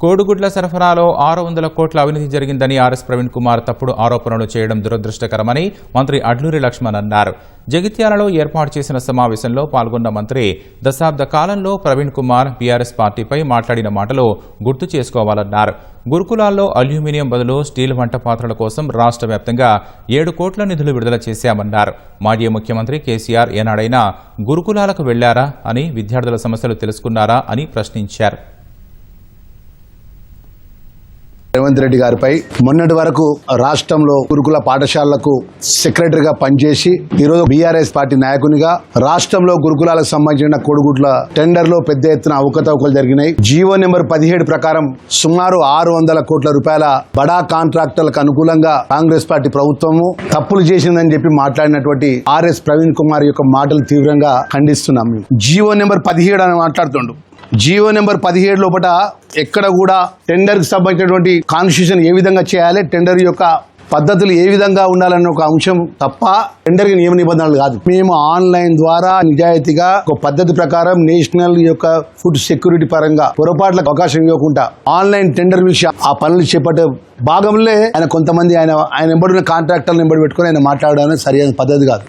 కోడిగుడ్ల సరఫరాలో 600 కోట్ల అవినీతి జరిగిందని ఆర్ఎస్ ప్రవీణ్ కుమార్ తప్పుడు ఆరోపణలు చేయడం దురదృష్టకరమని మంత్రి అడ్లూరి లక్ష్మణ్ అన్నారు. జగిత్యాలలో ఏర్పాటు చేసిన సమావేశంలో పాల్గొన్న మంత్రి దశాబ్ద కాలంలో ప్రవీణ్ కుమార్ బీఆర్ఎస్ పార్టీపై మాట్లాడిన మాటలు గుర్తు చేసుకోవాలన్నారు. గురుకులాల్లో అల్యూమినియం బదులు స్టీల్ వంట పాత్రల కోసం రాష్ట్ర వ్యాప్తంగా 7 కోట్ల నిధులు విడుదల చేశామన్నారు. మాజీ ముఖ్యమంత్రి కేసీఆర్ ఏనాడైనా గురుకులాలకు వెళ్లారా అని, విద్యార్థుల సమస్యలు తెలుసుకున్నారా అని ప్రశ్నించారు. రేవంత్ రెడ్డి గారిపై మొన్నటి వరకు రాష్ట్రంలో గురుకుల పాఠశాలలకు సెక్రటరీగా పనిచేసి ఈరోజు బీఆర్ఎస్ పార్టీ నాయకునిగా రాష్ట్రంలో గురుకులాలకు సంబంధించిన కోడిగుడ్ల టెండర్లో పెద్ద ఎత్తున అవకతవకలు జరిగినాయి. జీవో నెంబర్ 17 ప్రకారం సుమారు 600 కోట్ల రూపాయల బడా కాంట్రాక్టర్లకు అనుకూలంగా కాంగ్రెస్ పార్టీ ప్రభుత్వము తప్పులు చేసిందని చెప్పి మాట్లాడినటువంటి ఆర్ఎస్ ప్రవీణ్ కుమార్ యొక్క మాటలు తీవ్రంగా ఖండిస్తున్నాం. జీవో నెంబర్ 17 అని మాట్లాడుతుండు. జీవో నెంబర్ 17 లోపల ఎక్కడ కూడా టెండర్కి సంబంధించినటువంటి కాన్స్టిట్యూషన్ ఏ విధంగా చేయాలి, టెండర్ యొక్క పద్ధతులు ఏ విధంగా ఉండాలన్న ఒక అంశం తప్ప టెండర్కి నియమ నిబంధనలు కాదు. మేము ఆన్లైన్ ద్వారా నిజాయితీగా ఒక పద్ధతి ప్రకారం నేషనల్ యొక్క ఫుడ్ సెక్యూరిటీ పరంగా పొరపాట్లకు అవకాశం ఇవ్వకుండా ఆన్లైన్ టెండర్ విషయం ఆ పనులు చేపట్టే భాగంలో ఆయన కొంతమంది ఆయన ఎంబడిన కాంట్రాక్టర్లు ఎంబడి పెట్టుకుని ఆయన మాట్లాడడానికి సరైన పద్ధతి కాదు.